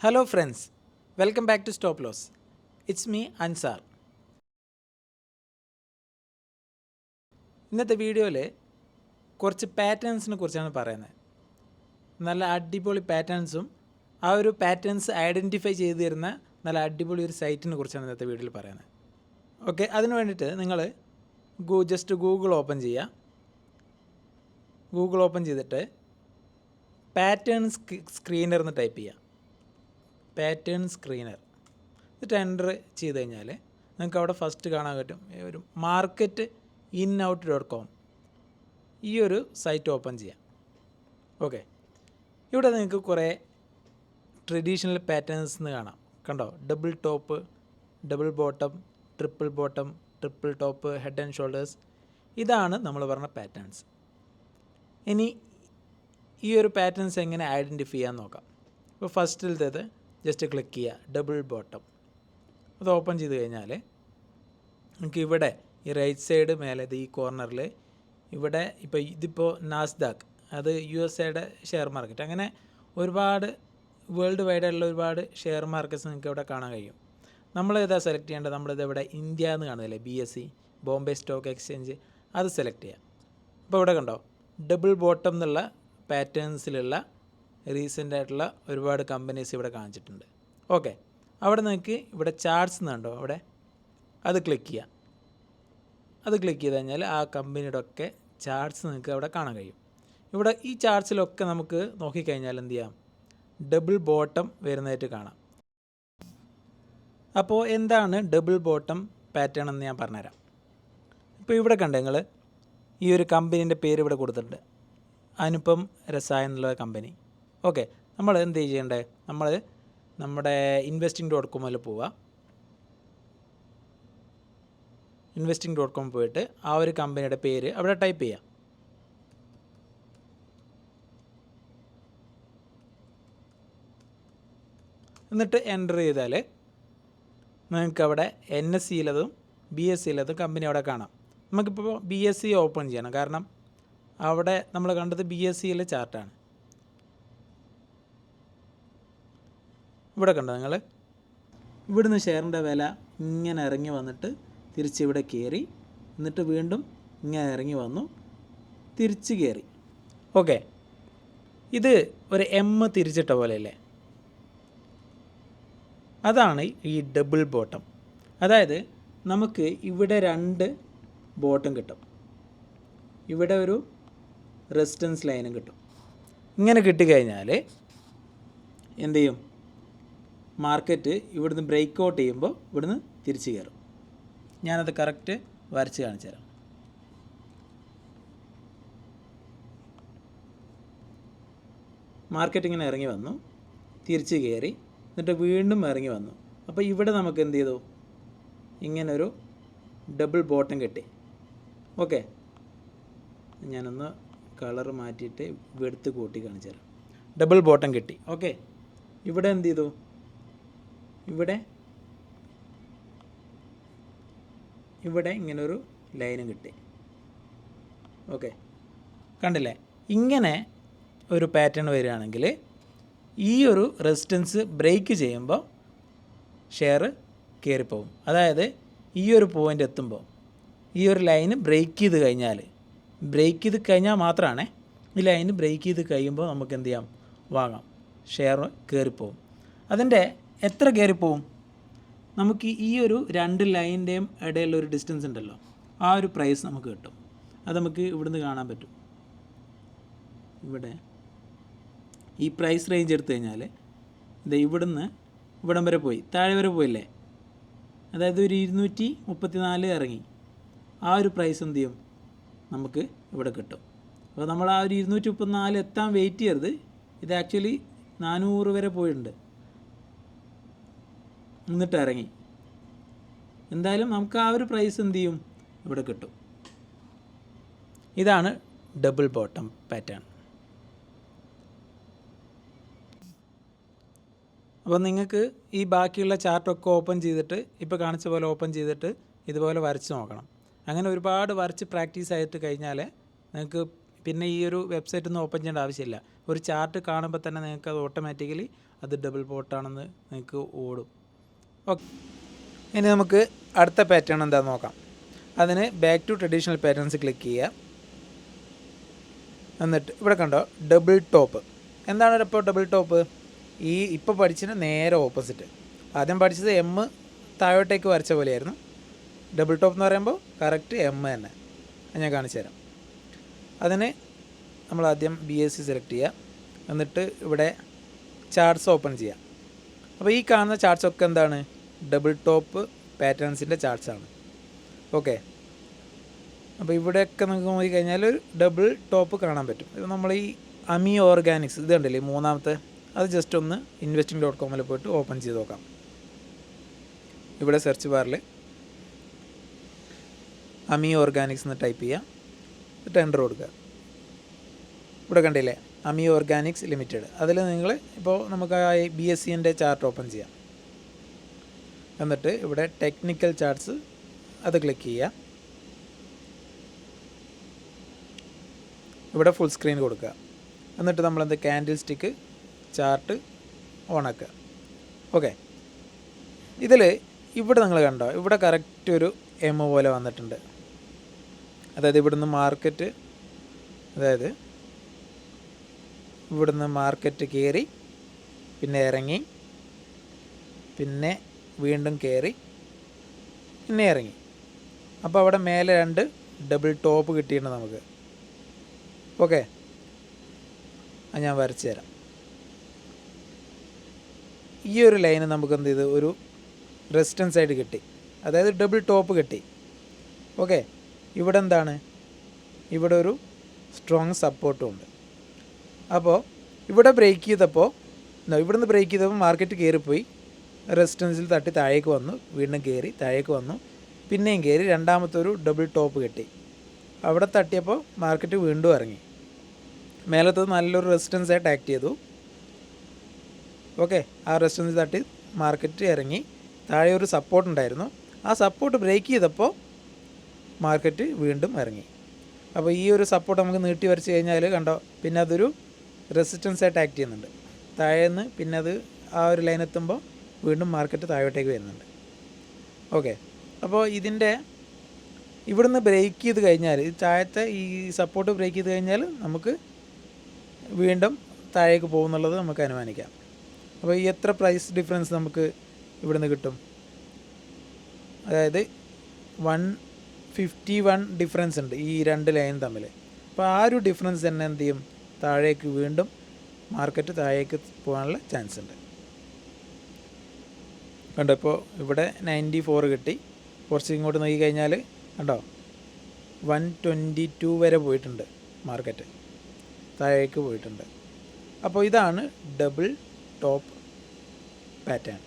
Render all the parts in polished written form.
Hello friends, welcome back to Stop Loss. It's me Ansar. ഇന്നത്തെ വീഡിയോയിൽ കുറച്ച് പാറ്റേൺസിനെ കുറിച്ചാണ് പറയുന്നത്. നല്ല അടിപൊളി പാറ്റേൺസും ആ ഒരു പാറ്റേൺസ് ഐഡൻറ്റിഫൈ ചെയ്ത് തരുന്ന നല്ല അടിപൊളി ഒരു സൈറ്റിനെ കുറിച്ചാണ് ഇന്നത്തെ വീഡിയോയിൽ പറയുന്നത്. ഓക്കെ, അതിന് വേണ്ടിയിട്ട് നിങ്ങൾ ജസ്റ്റ് ഗൂഗിൾ ഓപ്പൺ ചെയ്യുക. ഗൂഗിൾ ഓപ്പൺ ചെയ്തിട്ട് പാറ്റേൺ സ്ക്രീനർ എന്ന് ടൈപ്പ് ചെയ്യുക. പാറ്റേൺ സ്ക്രീനർ എന്നിട്ട് എൻ്റർ ചെയ്ത് കഴിഞ്ഞാൽ നിങ്ങൾക്ക് അവിടെ ഫസ്റ്റ് കാണാൻ പറ്റും ഒരു marketinOut.com ഈ ഒരു സൈറ്റ് ഓപ്പൺ ചെയ്യാം. ഓക്കെ, ഇവിടെ നിങ്ങൾക്ക് കുറേ ട്രഡീഷണൽ പാറ്റേൺസ് എന്ന് കാണാം. കണ്ടോ, double top, double bottom, triple bottom, triple top, head and shoulders. ഇതാണ് നമ്മൾ പറഞ്ഞ പാറ്റേൺസ്. ഇനി ഈ ഒരു പാറ്റേൺസ് എങ്ങനെ ഐഡൻറ്റിഫൈ ചെയ്യാൻ നോക്കാം. ഇപ്പോൾ ഫസ്റ്റിലത്തേത് ജസ്റ്റ് ക്ലിക്ക് ചെയ്യുക, ഡബിൾ ബോട്ടം. അത് ഓപ്പൺ ചെയ്ത് കഴിഞ്ഞാൽ നമുക്ക് ഇവിടെ ഈ റൈറ്റ് സൈഡ് മേലെ ഈ കോർണറിൽ ഇവിടെ ഇതിപ്പോൾ നാസ്ഡാക്ക്, അത് USA ഷെയർ മാർക്കറ്റ്, അങ്ങനെ ഒരുപാട് വേൾഡ് വൈഡായിട്ടുള്ള ഒരുപാട് ഷെയർ മാർക്കറ്റ്സ് നിങ്ങൾക്ക് ഇവിടെ കാണാൻ കഴിയും. നമ്മളിതാ സെലക്ട് ചെയ്യേണ്ടത്, നമ്മളിത് ഇവിടെ ഇന്ത്യ എന്ന് കാണുന്നില്ലേ, BSE ബോംബെ സ്റ്റോക്ക് എക്സ്ചേഞ്ച്, അത് സെലക്ട് ചെയ്യാം. അപ്പോൾ ഇവിടെ കണ്ടോ, ഡബിൾ ബോട്ടം എന്നുള്ള പാറ്റേൺസിലുള്ള റീസെൻ്റ് ആയിട്ടുള്ള ഒരുപാട് കമ്പനീസ് ഇവിടെ കാണിച്ചിട്ടുണ്ട്. ഓക്കെ, അവിടെ നിങ്ങൾക്ക് ഇവിടെ ചാർട്ട്സ് എന്നുണ്ടോ, അവിടെ അത് ക്ലിക്ക് ചെയ്യാം. അത് ക്ലിക്ക് ചെയ്ത് കഴിഞ്ഞാൽ ആ കമ്പനിയുടെ ഒക്കെ ചാർട്ട്സ് നിങ്ങൾക്ക് അവിടെ കാണാൻ കഴിയും. ഇവിടെ ഈ ചാർട്ട്സിലൊക്കെ നമുക്ക് നോക്കിക്കഴിഞ്ഞാൽ എന്ത് ചെയ്യാം, ഡബിൾ ബോട്ടം വരുന്നതായിട്ട് കാണാം. അപ്പോൾ എന്താണ് ഡബിൾ ബോട്ടം പാറ്റേൺ എന്ന് ഞാൻ പറഞ്ഞുതരാം. ഇപ്പോൾ ഇവിടെ കണ്ടേ നിങ്ങൾ, ഈ ഒരു കമ്പനീൻ്റെ പേര് ഇവിടെ കൊടുത്തിട്ടുണ്ട്, അനുപം രസായൻ എന്നുള്ള കമ്പനി. ഓക്കെ, നമ്മൾ എന്ത് ചെയ്യേണ്ടത്, നമ്മൾ നമ്മുടെ investing.com പോവുക. investing.com പോയിട്ട് ആ ഒരു കമ്പനിയുടെ പേര് അവിടെ ടൈപ്പ് ചെയ്യുക. എന്നിട്ട് എൻ്റർ ചെയ്താൽ നിങ്ങൾക്ക് അവിടെ NSE-ലതും BSE-ലതും കമ്പനി അവിടെ കാണാം. നമുക്കിപ്പോൾ BSE ഓപ്പൺ ചെയ്യണം, കാരണം അവിടെ നമ്മൾ കണ്ടത് BSE-യിലെ ചാർട്ടാണ്. ഇവിടെ കണ്ടോ നിങ്ങൾ, ഇവിടുന്ന് ഷെയറിൻ്റെ വില ഇങ്ങനെ ഇറങ്ങി വന്നിട്ട് തിരിച്ച് ഇവിടെ കയറി, എന്നിട്ട് വീണ്ടും ഇങ്ങനെ ഇറങ്ങി വന്നു, തിരിച്ച് കയറി. ഓക്കെ, ഇത് ഒരു M തിരിച്ചിട്ട പോലെയല്ലേ, അതാണ് ഈ ഡബിൾ ബോട്ടം. അതായത് നമുക്ക് ഇവിടെ രണ്ട് ബോട്ടം കിട്ടും, ഇവിടെ ഒരു റെസിസ്റ്റൻസ് ലൈനും കിട്ടും. ഇങ്ങനെ കിട്ടിക്കഴിഞ്ഞാൽ എന്ത് ചെയ്യും, മാർക്കറ്റ് ഇവിടുന്ന് ബ്രേക്ക് ഔട്ട് ചെയ്യുമ്പോൾ ഇവിടുന്ന് തിരിച്ച് കയറും. ഞാനത് കറക്റ്റ് വരച്ച് കാണിച്ചു തരാം. മാർക്കറ്റ് ഇങ്ങനെ ഇറങ്ങി വന്നു, തിരിച്ച് കയറി, എന്നിട്ട് വീണ്ടും ഇറങ്ങി വന്നു. അപ്പോൾ ഇവിടെ നമുക്ക് എന്ത് ചെയ്തു, ഇങ്ങനൊരു ഡബിൾ ബോട്ടം കിട്ടി. ഓക്കെ, ഞാനൊന്ന് കളർ മാറ്റിയിട്ട് വെടുത്ത് കൂട്ടി കാണിച്ചു തരാം. ഡബിൾ ബോട്ടം കിട്ടി. ഓക്കെ, ഇവിടെ എന്ത് ചെയ്തു, ഇവിടെ ഇങ്ങനൊരു ലൈനും കിട്ടി. ഓക്കെ, കണ്ടില്ലേ, ഇങ്ങനെ ഒരു പാറ്റേൺ വരികയാണെങ്കിൽ ഈ ഒരു റെസിസ്റ്റൻസ് ബ്രേക്ക് ചെയ്യുമ്പോൾ ഷെയർ കയറിപ്പോവും. അതായത് ഈ ഒരു പോയിൻ്റ് എത്തുമ്പോൾ ഈ ഒരു ലൈന് ബ്രേക്ക് ചെയ്ത് കഴിഞ്ഞാൽ മാത്രമാണ് ഈ ലൈന് ബ്രേക്ക് ചെയ്ത് കഴിയുമ്പോൾ നമുക്ക് എന്ത് ചെയ്യാം, വാങ്ങാം, ഷെയർ കയറിപ്പോവും. അതിൻ്റെ എത്ര കയറിപ്പോവും, നമുക്ക് ഈ ഒരു രണ്ട് ലൈൻ്റെയും ഇടയിലൊരു ഡിസ്റ്റൻസ് ഉണ്ടല്ലോ, ആ ഒരു പ്രൈസ് നമുക്ക് കിട്ടും. അത് നമുക്ക് ഇവിടുന്ന് കാണാൻ പറ്റും. ഇവിടെ ഈ പ്രൈസ് റേഞ്ച് എടുത്തു കഴിഞ്ഞാൽ ഇത് ഇവിടുന്ന് ഇവിടം വരെ പോയി, താഴെ വരെ പോയില്ലേ, അതായത് ഒരു 234 ഇറങ്ങി, ആ ഒരു പ്രൈസ് എന്ത് ചെയ്യും, നമുക്ക് ഇവിടെ കിട്ടും. അപ്പോൾ നമ്മൾ ആ ഒരു 234 എത്താൻ വെയിറ്റ് ചെയ്യരുത്, ഇത് ആക്ച്വലി 400 വരെ പോയിട്ടുണ്ട്, എന്നിട്ട് ഇറങ്ങി. എന്തായാലും നമുക്ക് ആ ഒരു പ്രൈസ് എന്ത് ചെയ്യും, ഇവിടെ കിട്ടും. ഇതാണ് ഡബിൾ ബോട്ടം പാറ്റേൺ. അപ്പോൾ നിങ്ങൾക്ക് ഈ ബാക്കിയുള്ള ചാർട്ടൊക്കെ ഓപ്പൺ ചെയ്തിട്ട്, ഇപ്പോൾ കാണിച്ച പോലെ ഓപ്പൺ ചെയ്തിട്ട് ഇതുപോലെ വരച്ച് നോക്കണം. അങ്ങനെ ഒരുപാട് വരച്ച് പ്രാക്ടീസ് ആയിട്ട് കഴിഞ്ഞാൽ നിങ്ങൾക്ക് പിന്നെ ഈ ഒരു വെബ്സൈറ്റ് ഒന്നും ഓപ്പൺ ചെയ്യേണ്ട ആവശ്യമില്ല. ഒരു ചാർട്ട് കാണുമ്പോൾ തന്നെ നിങ്ങൾക്ക് അത് ഓട്ടോമാറ്റിക്കലി അത് ഡബിൾ ബോട്ടാണെന്ന് നിങ്ങൾക്ക് ഓടും. ഓക്കെ, ഇനി നമുക്ക് അടുത്ത പാറ്റേൺ എന്താണെന്ന് നോക്കാം. അതിന് back to traditional patterns click ചെയ്യുക. എന്നിട്ട് ഇവിടെ കണ്ടോ ഡബിൾ ടോപ്പ്. എന്താണ് ഇപ്പോൾ ഡബിൾ ടോപ്പ്? ഈ ഇപ്പോൾ പഠിച്ചതിന് നേരെ ഓപ്പോസിറ്റ്. ആദ്യം പഠിച്ചത് എം താഴോട്ടേക്ക് വരച്ച പോലെയായിരുന്നു. ഡബിൾ ടോപ്പ് എന്ന് പറയുമ്പോൾ കറക്റ്റ് എം തന്നെ. അത് ഞാൻ കാണിച്ചു തരാം. അതിന് നമ്മൾ ആദ്യം BSc സെലക്ട് ചെയ്യുക. എന്നിട്ട് ഇവിടെ ചാർട്ട്സ് ഓപ്പൺ ചെയ്യുക. അപ്പോൾ ഈ കാണുന്ന ചാർട്ട്സൊക്കെ എന്താണ്? ഡബിൾ ടോപ്പ് പാറ്റേൺസിൻ്റെ ചാർട്ട്സാണ്. ഓക്കെ, അപ്പോൾ ഇവിടെയൊക്കെ നമുക്ക് നോക്കിക്കഴിഞ്ഞാൽ ഒരു ഡബിൾ ടോപ്പ് കാണാൻ പറ്റും. ഇപ്പോൾ നമ്മൾ ഈ അമി ഓർഗാനിക്സ് ഇത് കണ്ടില്ലേ മൂന്നാമത്തെ, അത് ജസ്റ്റ് ഒന്ന് investing.com പോയിട്ട് ഓപ്പൺ ചെയ്ത് നോക്കാം. ഇവിടെ സെർച്ച് ബാറിൽ അമി ഓർഗാനിക്സ് എന്ന് ടൈപ്പ് ചെയ്യുക. എന്നിട്ട് എൻ്റർ കൊടുക്കുക. ഇവിടെ കണ്ടില്ലേ അമി ഓർഗാനിക്സ് ലിമിറ്റഡ്. അതിൽ നിങ്ങൾ ഇപ്പോൾ നമുക്ക് ആ BScൻ്റെ ചാർട്ട് ഓപ്പൺ ചെയ്യാം. എന്നിട്ട് ഇവിടെ ടെക്നിക്കൽ ചാർട്ട്സ് അത് ക്ലിക്ക് ചെയ്യുക. ഇവിടെ ഫുൾ സ്ക്രീൻ കൊടുക്കുക. എന്നിട്ട് നമ്മളെന്ത് ക്യാൻഡിൽ സ്റ്റിക്ക് ചാർട്ട് ഓണാക്കുക. ഓക്കെ, ഇതിൽ ഇവിടെ നിങ്ങൾ കണ്ടോ, ഇവിടെ കറക്റ്റ് ഒരു എം പോലെ വന്നിട്ടുണ്ട്. അതായത് ഇവിടുന്ന് മാർക്കറ്റ്, അതായത് ഇവിടുന്ന് മാർക്കറ്റ് കയറി പിന്നെ ഇറങ്ങി പിന്നെ വീണ്ടും കയറി പിന്നെ ഇറങ്ങി. അപ്പോൾ അവിടെ മേലെ 2 ഡബിൾ ടോപ്പ് കിട്ടിയിട്ടുണ്ട് നമുക്ക്. ഓക്കെ, അത് ഞാൻ വരച്ചു തരാം. ഈ ഒരു ലൈന് നമുക്ക് എന്ത് ചെയ്ത് ഒരു റെസിസ്റ്റൻസ് ആയിട്ട് കിട്ടി, അതായത് ഡബിൾ ടോപ്പ് കിട്ടി. ഓക്കെ, ഇവിടെ എന്താണ്? ഇവിടെ ഒരു സ്ട്രോങ് സപ്പോർട്ടും ഉണ്ട്. അപ്പോൾ ഇവിടെ ബ്രേക്ക് ചെയ്തപ്പോൾ ഇവിടുന്ന് ബ്രേക്ക് ചെയ്തപ്പോൾ മാർക്കറ്റ് കയറിപ്പോയി, റെസിസ്റ്റൻസിൽ തട്ടി താഴേക്ക് വന്നു, വീണ്ടും കയറി താഴേക്ക് വന്നു, പിന്നെയും കയറി, രണ്ടാമത്തെ ഒരു ഡബിൾ ടോപ്പ് കിട്ടി. അവിടെ തട്ടിയപ്പോൾ മാർക്കറ്റ് വീണ്ടും ഇറങ്ങി. മേലത്തത് നല്ലൊരു റെസിസ്റ്റൻസ് ആയിട്ട് ആക്ട് ചെയ്തു. ഓക്കെ, ആ റെസിസ്റ്റൻസ് തട്ടി മാർക്കറ്റ് ഇറങ്ങി. താഴെ ഒരു സപ്പോർട്ട് ഉണ്ടായിരുന്നു, ആ സപ്പോർട്ട് ബ്രേക്ക് ചെയ്തപ്പോൾ മാർക്കറ്റ് വീണ്ടും ഇറങ്ങി. അപ്പോൾ ഈ ഒരു സപ്പോർട്ട് നമുക്ക് നീട്ടി വരച്ച് കഴിഞ്ഞാൽ കണ്ടോ, പിന്നെ അതൊരു റെസിസ്റ്റൻസ് ആയിട്ട് ആക്ട് ചെയ്യുന്നുണ്ട്. താഴേന്ന് പിന്നെ അത് ആ ഒരു ലൈൻ എത്തുമ്പോൾ വീണ്ടും മാർക്കറ്റ് താഴോട്ടേക്ക് വരുന്നുണ്ട്. ഓക്കെ, അപ്പോൾ ഇതിൻ്റെ ഇവിടുന്ന് ബ്രേക്ക് ചെയ്ത് കഴിഞ്ഞാൽ, ഈ താഴത്തെ ഈ സപ്പോർട്ട് ബ്രേക്ക് ചെയ്ത് കഴിഞ്ഞാൽ നമുക്ക് വീണ്ടും താഴേക്ക് പോകുന്നുള്ളത് നമുക്ക് അനുമാനിക്കാം. അപ്പോൾ ഈ എത്ര പ്രൈസ് ഡിഫറൻസ് നമുക്ക് ഇവിടുന്ന് കിട്ടും? അതായത് 151 ഡിഫറൻസ് ഉണ്ട് ഈ 2 ലൈൻ തമ്മിൽ. അപ്പോൾ ആ ഒരു ഡിഫറൻസ് തന്നെ എന്ത് ചെയ്യും? താഴേക്ക് വീണ്ടും മാർക്കറ്റ് താഴേക്ക് പോകാനുള്ള ചാൻസ് ഉണ്ട്. കണ്ടോ, ഇപ്പോൾ ഇവിടെ 94 കിട്ടി. കുറച്ച് ഇങ്ങോട്ട് നോക്കി കഴിഞ്ഞാൽ കണ്ടോ 122 വരെ പോയിട്ടുണ്ട്, മാർക്കറ്റ് താഴേക്ക് പോയിട്ടുണ്ട്. അപ്പോൾ ഇതാണ് ഡബിൾ ടോപ്പ് പാറ്റേൺ.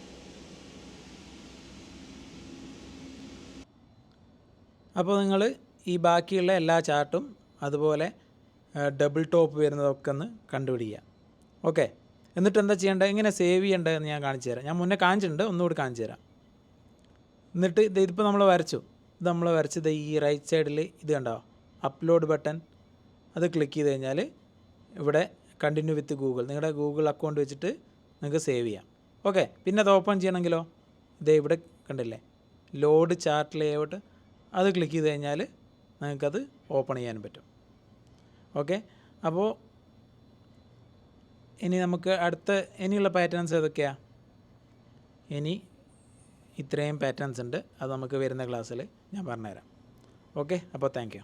അപ്പോൾ നിങ്ങൾ ഈ ബാക്കിയുള്ള എല്ലാ ചാർട്ടും അതുപോലെ ഡബിൾ ടോപ്പ് വരുന്നതൊക്കെ ഒന്ന് കണ്ടുപിടിക്കുക. ഓക്കെ, എന്നിട്ട് എന്താ ചെയ്യേണ്ടത്, എങ്ങനെ സേവ് ചെയ്യേണ്ടതെന്ന് ഞാൻ കാണിച്ചു തരാം. ഞാൻ മുന്നേ കാണിച്ചിട്ടുണ്ട്, ഒന്നുകൂടി കാണിച്ചു തരാം. എന്നിട്ട് ഇതിപ്പോൾ നമ്മൾ വരച്ചു, ഇത് നമ്മൾ വരച്ചത് ഈ റൈറ്റ് സൈഡിൽ ഇത് കണ്ടോ അപ്ലോഡ് ബട്ടൺ, അത് ക്ലിക്ക് ചെയ്ത് കഴിഞ്ഞാൽ ഇവിടെ കണ്ടിന്യൂ വിത്ത് ഗൂഗിൾ, നിങ്ങളുടെ ഗൂഗിൾ അക്കൗണ്ട് വെച്ചിട്ട് നിങ്ങൾക്ക് സേവ് ചെയ്യാം. ഓക്കെ, പിന്നെ അത് ഓപ്പൺ ചെയ്യണമെങ്കിലോ ഇതേ ഇവിടെ കണ്ടില്ലേ ലോഡ് ചാർട്ട് ലേഔട്ട്, അത് ക്ലിക്ക് ചെയ്ത് കഴിഞ്ഞാൽ നിങ്ങൾക്കത് ഓപ്പൺ ചെയ്യാൻ പറ്റും. ഓക്കെ, അപ്പോൾ ഇനി നമുക്ക് ഇനിയുള്ള പാറ്റേൺസ് ഏതൊക്കെയാണ്? ഇനി ഇത്രയും പാറ്റേൺസ് ഉണ്ട്, അത് നമുക്ക് വരുന്ന ക്ലാസ്സിൽ ഞാൻ പറഞ്ഞുതരാം. ഓക്കെ, അപ്പോൾ താങ്ക് യു.